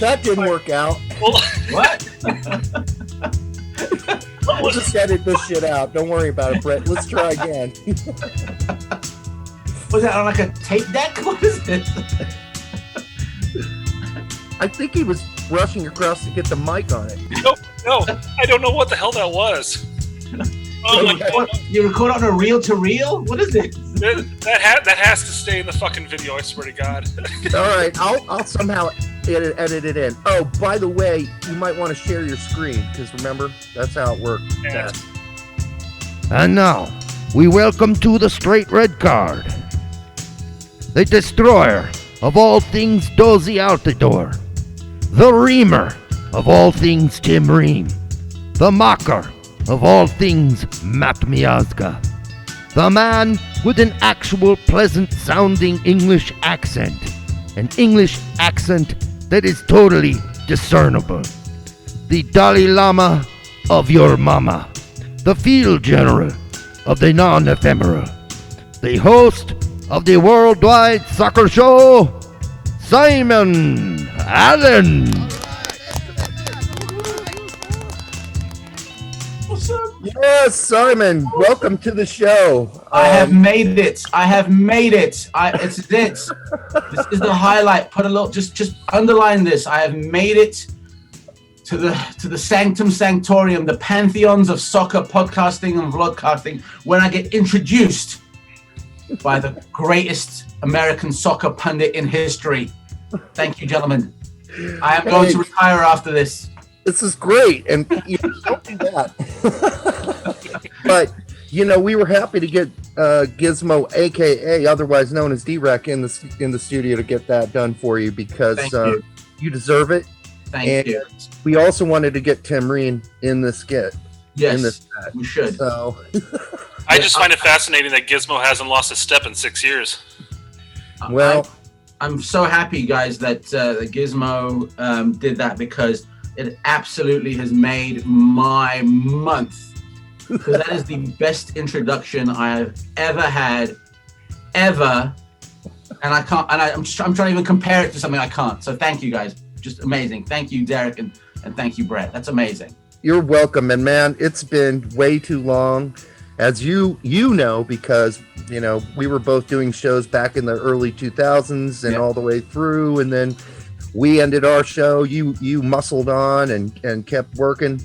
That didn't work out. What? We'll just edit this shit out. Don't worry about it, Brett. Let's try again. Was that on like a tape deck? What is it? I think he was rushing across to get the mic on it. No, I don't know what the hell that was. Oh my God. You record on a reel-to-reel? What is it? That has to stay in the fucking video, I swear to God. All right, I'll somehow edit it in. Oh, by the way, you might want to share your screen, because remember, that's how it works. Yeah. And now, we welcome to the Straight Red Card, the destroyer of all things Dozy Altidore, the reamer of all things Tim Ream, the mocker of all things Matt Miazga, the man with an actual pleasant-sounding English accent, an English accent that is totally discernible, the Dalai Lama of your mama, the field general of the non-ephemeral, the host of the worldwide soccer show, Simon Allen. What's up? Yes, Simon, welcome to the show. I have made it. It's it. This is the highlight. Put a little, just underline this. I have made it to the sanctum sanctorium, the pantheons of soccer podcasting and vlogcasting, when I get introduced by the greatest American soccer pundit in history. Thank you, gentlemen. I am going to retire after this. This is great, and don't do that. But we were happy to get Gizmo, aka otherwise known as D-Rec, in the studio to get that done for you, because you deserve it. Thank you. We also wanted to get Tim Ream in this skit. Yes, in this set. we should. So, I just find it fascinating that Gizmo hasn't lost a step in 6 years. well, I'm so happy, guys, that Gizmo did that, because it absolutely has made my month. Because that is the best introduction I have ever had, ever. And I can't. And I'm trying to even compare it to something I can't. So thank you, guys. Just amazing. Thank you, Derek, and thank you, Brett. That's amazing. you're welcome. And man, it's been way too long, as you know, because we were both doing shows back in the early 2000s and all the way through, and then we ended our show. You muscled on and kept working,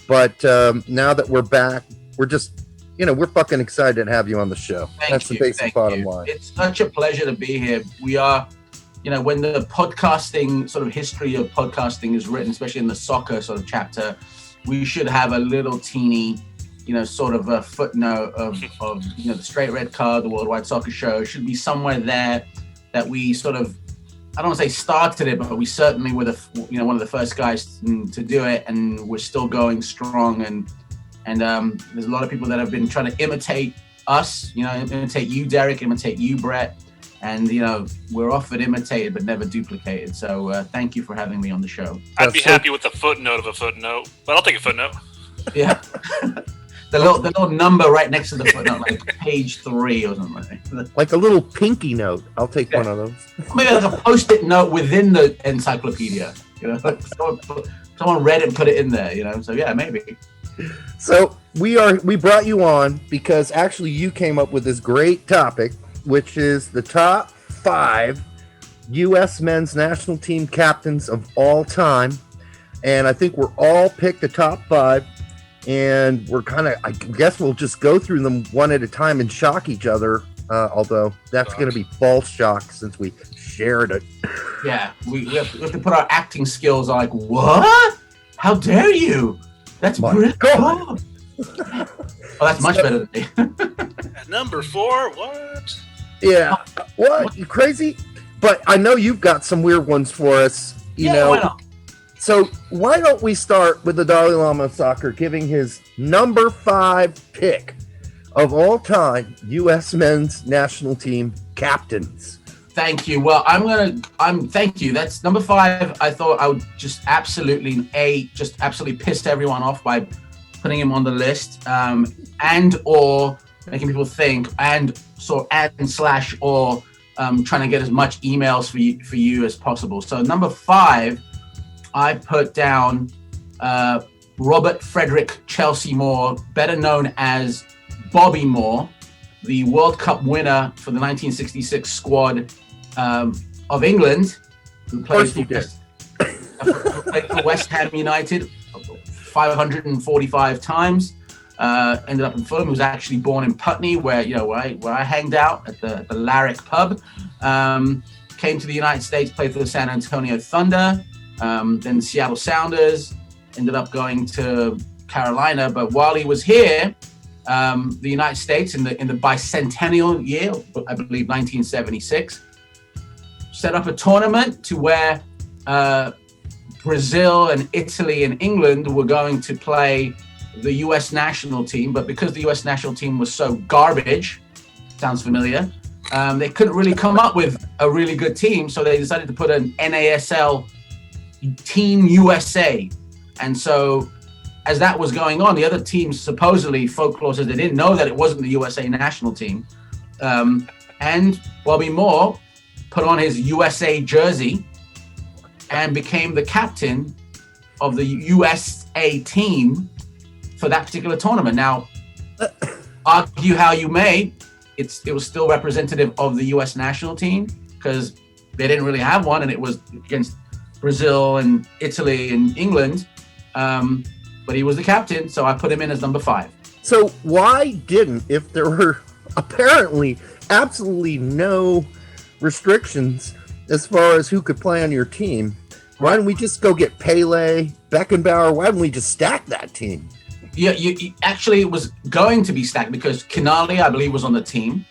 but now that we're back, we're just we're fucking excited to have you on the show. That's the basic bottom line. It's such a pleasure to be here. We are, when the podcasting sort of history of podcasting is written, especially in the soccer sort of chapter, we should have a little teeny, sort of a footnote of the Straight Red Card, the Worldwide Soccer Show. Should be somewhere there that we sort of, I don't want to say started it, but we certainly were one of the first guys to do it, and we're still going strong. And there's a lot of people that have been trying to imitate us, imitate you, Derek, imitate you, Brett. And, we're often imitated but never duplicated. So thank you for having me on the show. I'd be happy with the footnote of a footnote, but I'll take a footnote. Yeah. the little number right next to the footnote, like page 3 or something. Like a little pinky note. I'll take one of those. Maybe like a post-it note within the encyclopedia. Someone read it and put it in there, So yeah, maybe. So we brought you on because actually you came up with this great topic, which is the top 5 U.S. men's national team captains of all time. And I think we're all picked the top 5, and we're I guess we'll just go through them one at a time and shock each other. Although that's going to be false shock since we shared it. Yeah, we have to put our acting skills on. Like, what? How dare you? That's brilliant. Oh, that's much better than me. At number 4, what? Yeah. What? You crazy? But I know you've got some weird ones for us. Why not? So why don't we start with the Dalai Lama of soccer giving his number 5 pick of all time U.S. men's national team captains? Thank you. Well, thank you. That's number 5. I thought I would just absolutely pissed everyone off by putting him on the list, and or making people think, and slash or trying to get as much emails for you as possible. So number 5 I put down Robert Frederick Chelsea Moore, better known as Bobby Moore, the World Cup winner for the 1966 squad of England, who played for West Ham United 545 times. Ended up in Fulham. He was actually born in Putney, where I hanged out at the Larrick pub. Came to the United States, played for the San Antonio Thunder, then the Seattle Sounders. Ended up going to Carolina, but while he was here, the United States in the bicentennial year, I believe 1976, set up a tournament to where Brazil and Italy and England were going to play the U.S. national team, but because the U.S. national team was so garbage, sounds familiar, they couldn't really come up with a really good team, so they decided to put an NASL Team USA. And so as that was going on, the other teams supposedly, folklore says, they didn't know that it wasn't the USA national team. And Bobby Moore put on his USA jersey and became the captain of the USA team for that particular tournament. Now, argue how you may, it was still representative of the US national team because they didn't really have one, and it was against Brazil and Italy and England. But he was the captain, so I put him in as number 5. So why didn't, if there were apparently absolutely no restrictions as far as who could play on your team, why didn't we just go get Pele, Beckenbauer? Why didn't we just stack that team? Yeah, actually, it was going to be stacked because Canali, I believe, was on the team,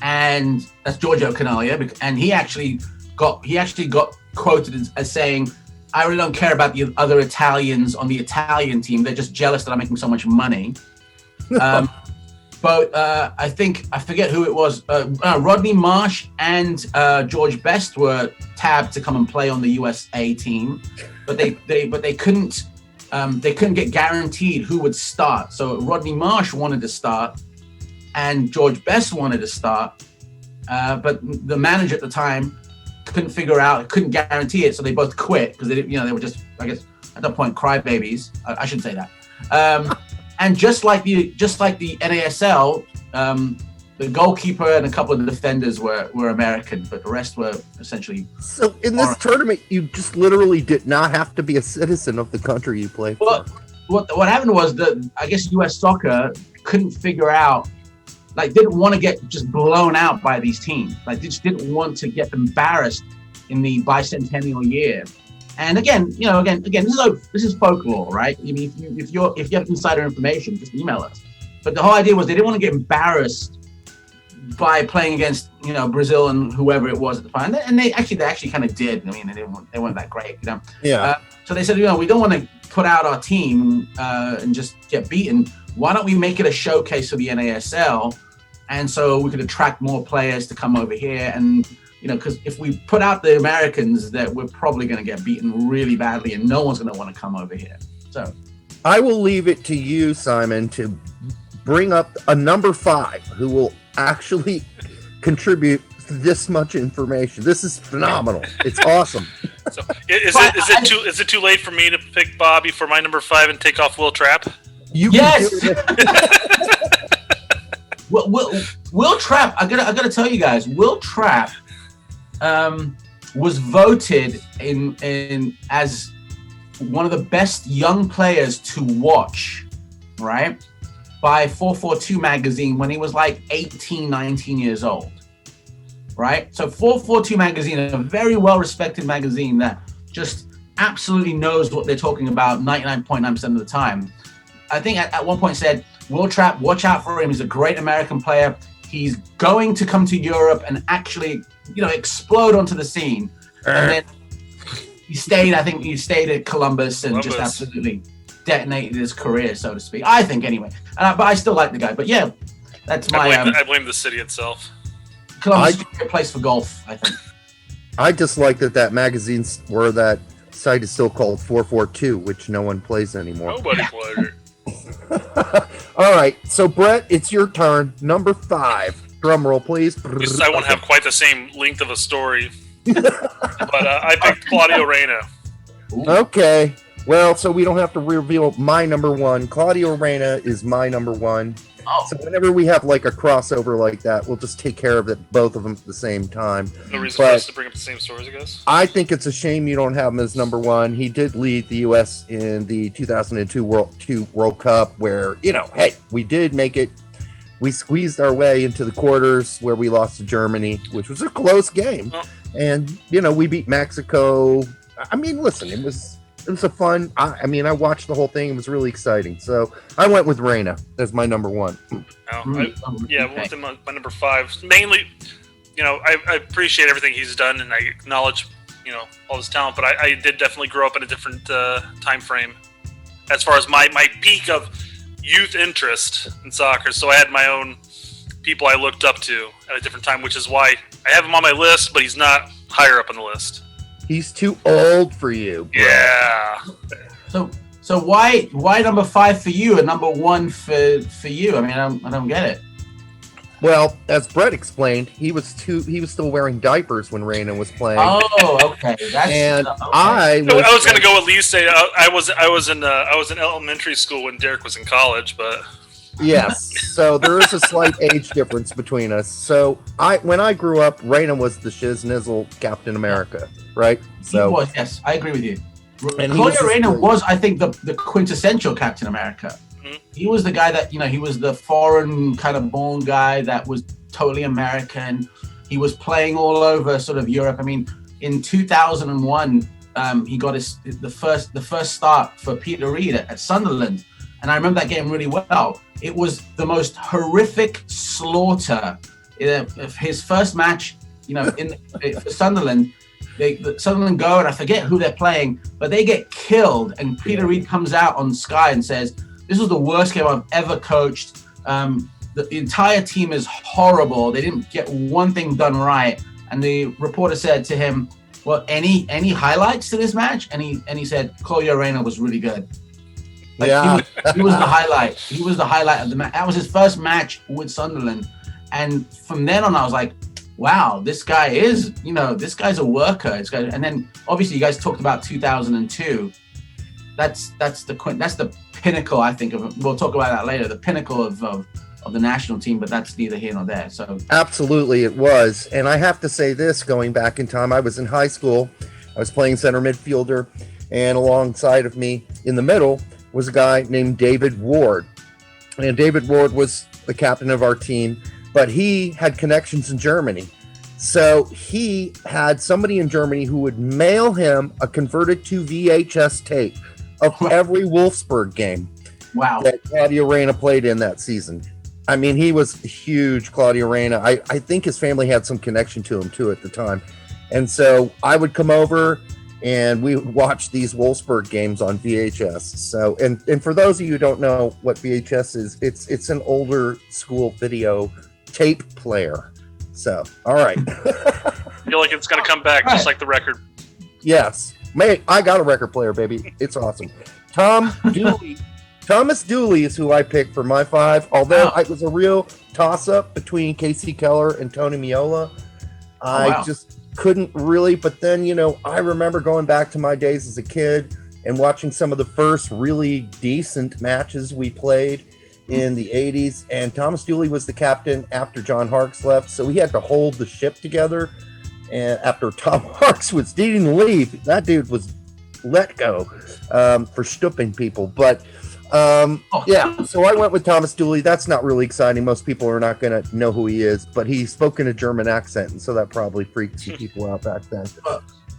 and that's Giorgio Canali, and he actually got quoted as saying, "I really don't care about the other Italians on the Italian team. They're just jealous that I'm making so much money." But I forget who it was. Rodney Marsh and George Best were tabbed to come and play on the USA team, but they couldn't get guaranteed who would start. So Rodney Marsh wanted to start, and George Best wanted to start, but the manager at the time couldn't guarantee it, so they both quit because they were just, I guess, at that point, crybabies. I shouldn't say that. And just like the NASL, the goalkeeper and a couple of the defenders were American, but the rest were essentially. So in this tournament, you just literally did not have to be a citizen of the country you play for. What happened was that I guess U.S. Soccer couldn't figure out, didn't want to get just blown out by these teams. They just didn't want to get embarrassed in the bicentennial year. And again, this is folklore, right? I mean, if you have insider information, just email us. But the whole idea was they didn't want to get embarrassed by playing against, Brazil and whoever it was at the time. And they actually kind of did. I mean, they weren't that great, Yeah. So they said, we don't want to put out our team and just get beaten. Why don't we make it a showcase for the NASL? And so we could attract more players to come over here. And, because if we put out the Americans, that we're probably going to get beaten really badly and no one's going to want to come over here. So I will leave it to you, Simon, to bring up a number 5 who will actually contribute this much information. This is phenomenal. It's awesome. So is it too late for me to pick Bobby for my number 5 and take off Will Trapp? Yes. Will Trapp. I gotta tell you guys. Will Trapp was voted in as one of the best young players to watch, right, by 442 magazine when he was 18, 19 years old, right? So 442 magazine, a very well-respected magazine that just absolutely knows what they're talking about 99.9% of the time. I think at one point said, Will Trapp, watch out for him. He's a great American player. He's going to come to Europe and actually, explode onto the scene. And then he stayed at Columbus and just absolutely detonated his career, so to speak. I think anyway. But I still like the guy. But yeah, that's my... I blame the city itself. Columbus is a great place for golf, I think. I just like that magazine's where that site is still called 442, which no one plays anymore. Nobody plays it. All right, so Brett, it's your turn. Number 5. Drum roll, please. I won't have quite the same length of a story, but I picked Claudio Reyna. Okay. Well, so we don't have to reveal my number one. Claudio Reyna is my number one. Oh. So whenever we have like a crossover like that, we'll just take care of it, both of them at the same time. No reason for us to bring up the same stories, I guess. I think it's a shame you don't have him as number one. He did lead the U.S. in the 2002 World Cup, where, hey, we did make it. We squeezed our way into the quarters where we lost to Germany, which was a close game. Oh. And, we beat Mexico. I mean, listen, it was a fun. I watched the whole thing. It was really exciting. So I went with Reyna as my number one. I went with my number 5. Mainly, I appreciate everything he's done, and I acknowledge, all his talent. But I did definitely grow up in a different time frame as far as my peak of youth interest in soccer. So I had my own people I looked up to at a different time, which is why I have him on my list, but he's not higher up on the list. He's too old for you, bro. Yeah. So why number 5 for you and number 1 for you? I mean, I don't get it. Well, as Brett explained, he was still wearing diapers when Reyna was playing. Oh, okay. And okay. I was going to go at least say I was in elementary school when Derek was in college, but yes. So there is a slight age difference between us. So when I grew up, Reyna was the shiz-nizzle Captain America, right? So he was, yes, I agree with you. And Claudio Reyna was, I think, the quintessential Captain America. Mm-hmm. He was the guy that, he was the foreign kind of born guy that was totally American. He was playing all over sort of Europe. I mean, in 2001, he got the first start for Peter Reid at Sunderland. And I remember that game really well. It was the most horrific slaughter. His first match, for Sunderland, Sunderland go, and I forget who they're playing, but they get killed. And Peter Reid comes out on Sky and says, "This was the worst game I've ever coached. The entire team is horrible. They didn't get one thing done right." And the reporter said to him, "Well, any highlights to this match?" And he said, "Claudio Reyna was really good." He was the highlight. He was the highlight of the match. That was his first match with Sunderland. And from then on, I was like, wow, this guy is, this guy's a worker. And then obviously you guys talked about 2002. That's the pinnacle, I think, of it. We'll talk about that later. The pinnacle of the national team, but that's neither here nor there. So absolutely, it was. And I have to say this, going back in time, I was in high school. I was playing center midfielder, and alongside of me in the middle was a guy named David Ward. And David Ward was the captain of our team, but he had connections in Germany. So he had somebody in Germany who would mail him a converted to VHS tape of every Wolfsburg game that Claudio Reyna played in that season. I mean, he was huge, Claudio Reyna. I think his family had some connection to him, too, at the time. And so I would come over, and we would watch these Wolfsburg games on VHS. So, and for those of you who don't know what VHS is, it's an older school video tape player. So, all right. I feel like it's going to come back just like the record. Yes. Mate, I got a record player, baby. It's awesome. Thomas Dooley is who I picked for my 5, although it was a real toss-up between Casey Keller and Tony Meola. I just couldn't really, but then, I remember going back to my days as a kid and watching some of the first really decent matches we played in the 80s, and Thomas Dooley was the captain after John Harkes left, so he had to hold the ship together. And after Tom Harkes was needing to leave, that dude was let go for stooping people. But so I went with Thomas Dooley. That's not really exciting. Most people are not going to know who he is, but he spoke in a German accent, and so that probably freaked some people out back then.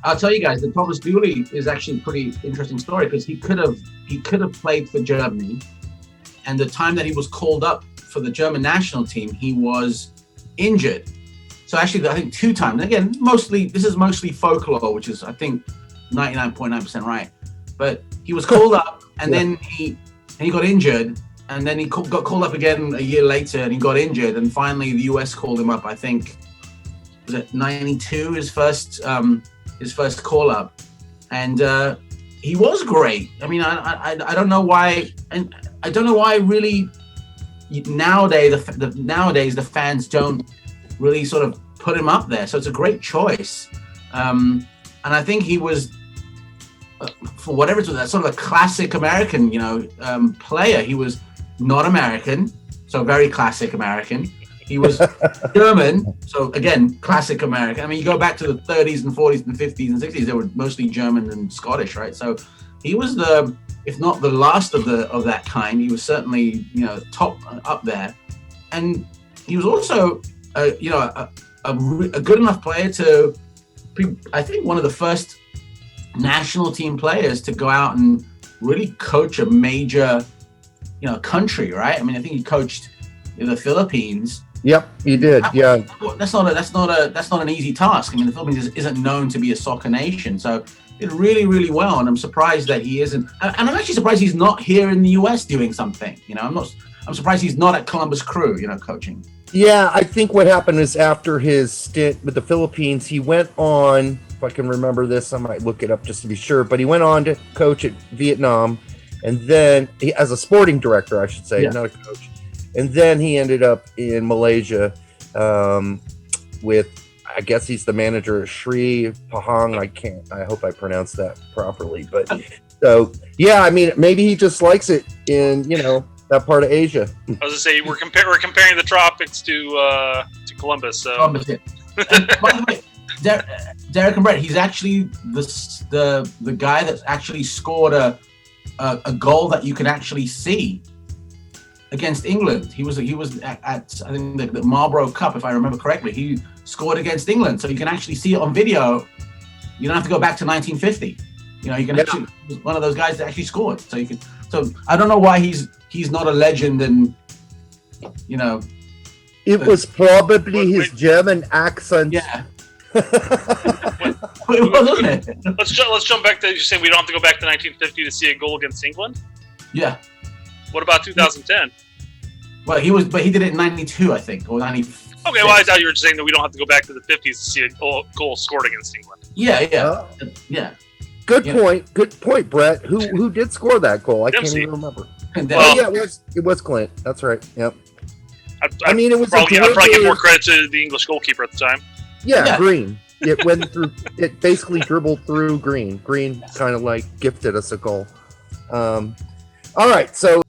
I'll tell you guys that Thomas Dooley is actually a pretty interesting story, because he could have played for Germany, and the time that he was called up for the German national team, he was injured. So actually, I think 2 times. Again, this is mostly folklore, which is, I think, 99.9% right. But he was called up, and then he got injured, and then he got called up again a year later, and he got injured, and finally the US called him up. I think was it 92, his first call up, and he was great. I mean, I don't know why, and I don't know why really nowadays the fans don't really sort of put him up there. So it's a great choice, and I think he was for whatever it's that sort of a classic American, player. He was not American, so very classic American. He was German, so again, classic American. I mean, you go back to the 30s and 40s and 50s and 60s, they were mostly German and Scottish, right? So he was if not the last of that kind, he was certainly, top up there. And he was also, a good enough player to be, I think, one of the first national team players to go out and really coach a major, country, right? I mean, I think he coached the Philippines. Yep, he did. Yeah, that's not an easy task. I mean, the Philippines isn't known to be a soccer nation, so he did really, really well. And I'm surprised that he isn't. And I'm actually surprised he's not here in the US doing something. I'm surprised he's not at Columbus Crew, coaching. Yeah, I think what happened is after his stint with the Philippines, he went on. If I can remember this, I might look it up just to be sure. But he went on to coach at Vietnam, and then as a sporting director, I should say, not a coach. And then he ended up in Malaysia with, I guess he's the manager of Sri Pahang. I hope I pronounced that properly. But so, yeah, I mean, maybe he just likes it in, that part of Asia. I was gonna say we're comparing the tropics to Columbus. So. Columbus, yeah. By the way, Derek and Brett, he's actually the guy that's actually scored a goal that you can actually see against England. He was at I think the Marlborough Cup, if I remember correctly. He scored against England, so you can actually see it on video. You don't have to go back to 1950. You can actually, he was one of those guys that actually scored. So you can. So I don't know why he's not a legend, and it was probably his German accent. Yeah. Wasn't it? Let's jump back to you saying we don't have to go back to 1950 to see a goal against England. Yeah. What about 2010? Well, he did it in 92, I think, or 90. Okay, well, I thought you were saying that we don't have to go back to the 50s to see a goal scored against England. Yeah. Good point, Brett. Who did score that goal? I Dempsey. Can't even remember. Well, yeah, it was Clint. That's right. Yep. I mean, it was I'd probably give more credit to the English goalkeeper at the time. Yeah, Green. It went through. It basically dribbled through Green. Green kind of like gifted us a goal. All right, so